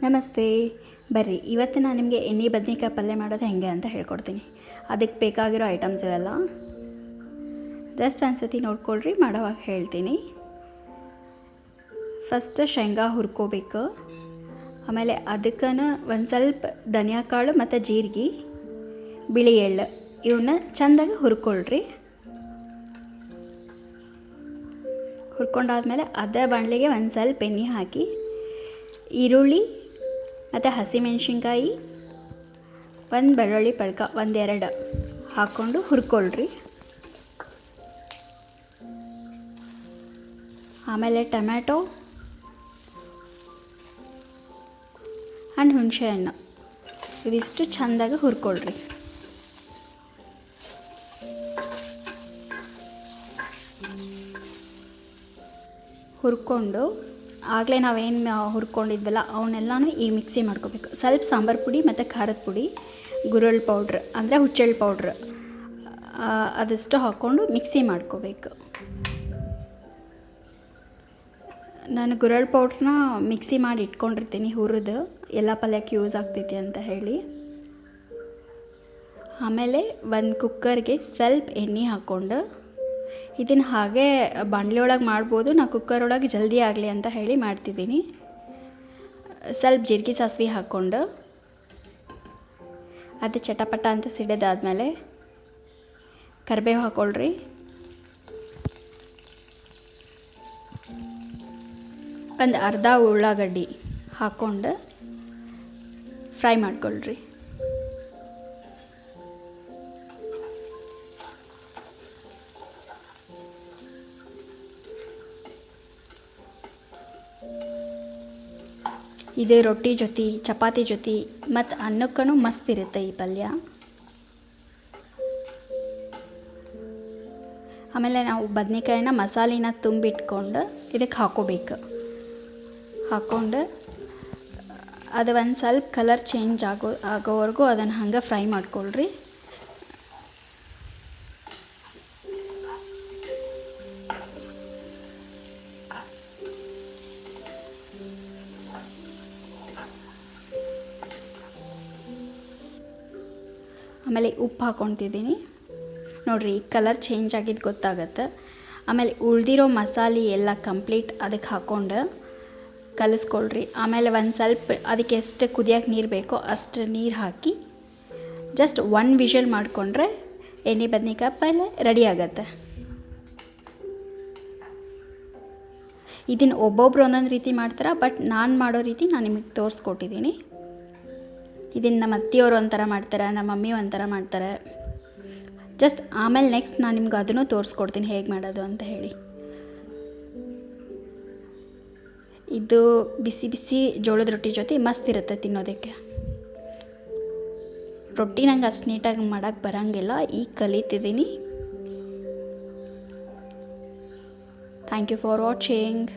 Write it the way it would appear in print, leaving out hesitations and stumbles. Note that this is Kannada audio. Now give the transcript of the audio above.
ನಮಸ್ತೆ. ಬರ್ರಿ ಇವತ್ತು ನಾನು ನಿಮಗೆ ಎಣ್ಣೆ ಬದ್ನೆಕಾಯಿ ಪಲ್ಯ ಮಾಡೋದು ಹೆಂಗೆ ಅಂತ ಹೇಳ್ಕೊಡ್ತೀನಿ. ಅದಕ್ಕೆ ಬೇಕಾಗಿರೋ ಐಟಮ್ಸ್ ಇವೆಲ್ಲ ಜಸ್ಟ್ ಒಂದು ಸತಿ ನೋಡ್ಕೊಳ್ರಿ, ಮಾಡೋವಾಗ ಹೇಳ್ತೀನಿ. ಫಸ್ಟ್ ಶೇಂಗಾ ಹುರ್ಕೋಬೇಕು. ಆಮೇಲೆ ಅದಕ್ಕೆ ಒಂದು ಸ್ವಲ್ಪ ಧನಿಯಾ ಕಾಳು ಮತ್ತು ಜೀರಿಗೆ, ಬಿಳಿ ಎಳ್ಳು ಇವನ್ನ ಚೆಂದಾಗಿ ಹುರ್ಕೊಳ್ರಿ. ಹುರ್ಕೊಂಡಾದ್ಮೇಲೆ ಅದೇ ಬಾಣಲೆಗೆ ಒಂದು ಸ್ವಲ್ಪ ಎಣ್ಣೆ ಹಾಕಿ ಈರುಳ್ಳಿ ಮತ್ತು ಹಸಿಮೆಣ್ಸಿನ್ಕಾಯಿ, ಒಂದು ಬೆಳ್ಳುಳ್ಳಿ ಪಲ್ಕ ಒಂದೆರಡು ಹಾಕ್ಕೊಂಡು ಹುರ್ಕೊಳ್ರಿ. ಆಮೇಲೆ ಟೊಮ್ಯಾಟೊ ಆ್ಯಂಡ್ ಹುಣಸೆಹಣ್ಣು ಇವಿಷ್ಟು ಚೆಂದಾಗಿ ಹುರ್ಕೊಳ್ರಿ. ಹುರ್ಕೊಂಡು ಆಗಲೇ ನಾವೇನು ಹುರ್ಕೊಂಡಿದ್ವಲ್ಲ ಅವನ್ನೆಲ್ಲನೂ ಈ ಮಿಕ್ಸಿ ಮಾಡ್ಕೋಬೇಕು. ಸ್ವಲ್ಪ ಸಾಂಬಾರು ಪುಡಿ ಮತ್ತು ಖಾರದ ಪುಡಿ, ಗುರಳ್ ಪೌಡ್ರ್ ಅಂದರೆ ಹುಚ್ಚೆಳ್ಳು ಪೌಡ್ರ್ ಅದಷ್ಟು ಹಾಕ್ಕೊಂಡು ಮಿಕ್ಸಿ ಮಾಡ್ಕೋಬೇಕು. ನಾನು ಗುರಳ್ ಪೌಡ್ರನ್ನ ಮಿಕ್ಸಿ ಮಾಡಿ ಇಟ್ಕೊಂಡಿರ್ತೀನಿ, ಹುರಿದು ಎಲ್ಲ ಪಲ್ಯಕ್ಕೆ ಯೂಸ್ ಆಗ್ತೈತಿ ಅಂತ ಹೇಳಿ. ಆಮೇಲೆ ಒಂದು ಕುಕ್ಕರ್ಗೆ ಸ್ವಲ್ಪ ಎಣ್ಣೆ ಹಾಕ್ಕೊಂಡು ಇದನ್ನು ಹಾಗೇ ಬಾಣಲೆ ಒಳಗೆ ಮಾಡ್ಬೋದು, ನಾನು ಕುಕ್ಕರ್ ಒಳಗೆ ಜಲ್ದಿ ಆಗಲಿ ಅಂತ ಹೇಳಿ ಮಾಡ್ತಿದ್ದೀನಿ. ಸ್ವಲ್ಪ ಜೀರಿಗೆ ಸಾಸಿವೆ ಹಾಕ್ಕೊಂಡು ಅದು ಚಟಪಟ ಅಂತ ಸಿಡಿದಾದ್ಮೇಲೆ ಕರಿಬೇವು ಹಾಕ್ಕೊಳ್ರಿ. ಒಂದು ಅರ್ಧ ಉಳ್ಳಾಗಡ್ಡಿ ಹಾಕ್ಕೊಂಡು ಫ್ರೈ ಮಾಡ್ಕೊಳ್ರಿ. ಇದು ರೊಟ್ಟಿ ಜೊತೆ, ಚಪಾತಿ ಜೊತೆ ಮತ್ತು ಅನ್ನಕ್ಕೂ ಮಸ್ತ್ ಇರುತ್ತೆ ಈ ಪಲ್ಯ. ಆಮೇಲೆ ನಾವು ಬದ್ನೆಕಾಯಿನ ಮಸಾಲಿನ ತುಂಬಿಟ್ಕೊಂಡು ಇದಕ್ಕೆ ಹಾಕೋಬೇಕು. ಹಾಕ್ಕೊಂಡು ಅದು ಒಂದು ಸ್ವಲ್ಪ ಕಲರ್ ಚೇಂಜ್ ಆಗೋವರೆಗೂ ಅದನ್ನು ಹಂಗೆ ಫ್ರೈ ಮಾಡ್ಕೊಳ್ರಿ. ಆಮೇಲೆ ಉಪ್ಪು ಹಾಕ್ಕೊತಿದ್ದೀನಿ ನೋಡಿರಿ, ಕಲರ್ ಚೇಂಜ್ ಆಗಿದ್ದು ಗೊತ್ತಾಗತ್ತೆ. ಆಮೇಲೆ ಉಳ್ದಿರೋ ಮಸಾಲೆ ಎಲ್ಲ ಕಂಪ್ಲೀಟ್ ಅದಕ್ಕೆ ಹಾಕ್ಕೊಂಡು ಕಲಿಸ್ಕೊಳ್ರಿ. ಆಮೇಲೆ ಒಂದು ಸ್ವಲ್ಪ ಅದಕ್ಕೆ ಎಷ್ಟು ಕುದಿಯೋಕೆ ನೀರು ಬೇಕೋ ಅಷ್ಟು ನೀರು ಹಾಕಿ ಜಸ್ಟ್ 1 ವಿಷಲ್ ಮಾಡಿಕೊಂಡ್ರೆ ಎಣ್ಣೆ ಬದ್ನೆಕಾಯಿ ಪಲ್ಯ ರೆಡಿ ಆಗತ್ತೆ. ಇದನ್ನು ಒಬ್ಬೊಬ್ರು ಒಂದೊಂದು ರೀತಿ ಮಾಡ್ತಾರೆ, ಬಟ್ ನಾನು ಮಾಡೋ ರೀತಿ ನಾನು ನಿಮಗೆ ತೋರಿಸ್ಕೊಟ್ಟಿದ್ದೀನಿ. ಇದನ್ನು ನಮ್ಮ ಅತ್ತೆಯವರು ಒಂಥರ ಮಾಡ್ತಾರೆ, ನಮ್ಮ ಮಮ್ಮಿ ಒಂಥರ ಮಾಡ್ತಾರೆ. ಜಸ್ಟ್ ಆಮೇಲೆ ನೆಕ್ಸ್ಟ್ ನಾನು ನಿಮ್ಗೆ ಅದನ್ನು ತೋರಿಸ್ಕೊಡ್ತೀನಿ ಹೇಗೆ ಮಾಡೋದು ಅಂತ ಹೇಳಿ. ಇದು ಬಿಸಿ ಬಿಸಿ ಜೋಳದ ರೊಟ್ಟಿ ಜೊತೆ ಮಸ್ತ್ ಇರುತ್ತೆ ತಿನ್ನೋದಕ್ಕೆ. ರೊಟ್ಟಿ ನಂಗೆ ಅಷ್ಟು ನೀಟಾಗಿ ಮಾಡೋಕ್ಕೆ ಬರೋಂಗಿಲ್ಲ, ಈಗ ಕಲಿತಿದ್ದೀನಿ. Thank you for watching.